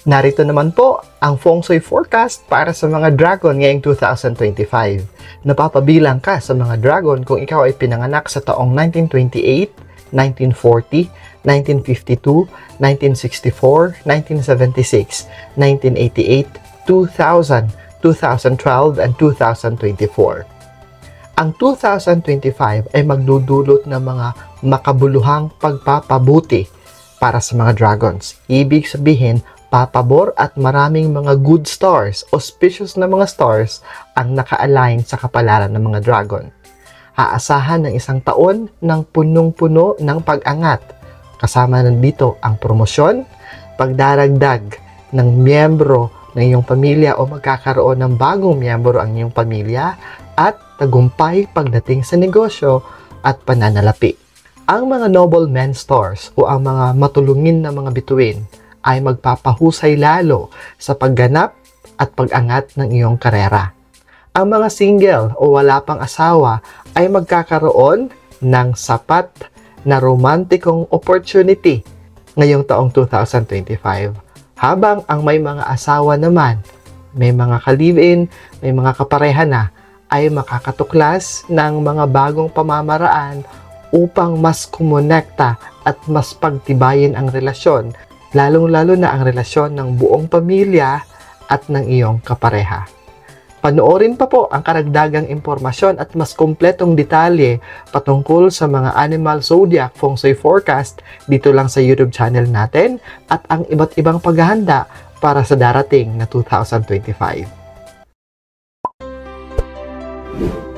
Narito naman po ang Feng Shui forecast para sa mga dragon ngayong 2025. Napapabilang ka sa mga dragon kung ikaw ay pinanganak sa taong 1928, 1940, 1952, 1964, 1976, 1988, 2000, 2012, and 2024. Ang 2025 ay magdudulot ng mga makabuluhang pagpapabuti para sa mga dragons. Ibig sabihin, papabor at maraming mga good stars, auspicious na mga stars ang naka-align sa kapalaran ng mga dragon. Aasahan ng isang taon ng punong-puno ng pag-angat. Kasama nandito ang promosyon, pagdaragdag ng miyembro ng iyong pamilya o magkakaroon ng bagong miyembro ang iyong pamilya at tagumpay pagdating sa negosyo at pananalapi. Ang mga nobleman stars o ang mga matulungin na mga bituin ay magpapahusay lalo sa pagganap at pag-angat ng iyong karera. Ang mga single o wala pang asawa ay magkakaroon ng sapat na romantikong opportunity ngayong taong 2025. Habang ang may mga asawa naman, may mga ka-live-in, may mga kapareha na, ay makakatuklas ng mga bagong pamamaraan upang mas kumonekta at mas pagtibayin ang relasyon, lalong-lalo na ang relasyon ng buong pamilya at ng iyong kapareha. Panoorin pa po ang karagdagang impormasyon at mas kumpletong detalye patungkol sa mga Animal Zodiac Feng Shui Forecast dito lang sa YouTube channel natin at ang iba't ibang paghahanda para sa darating na 2025.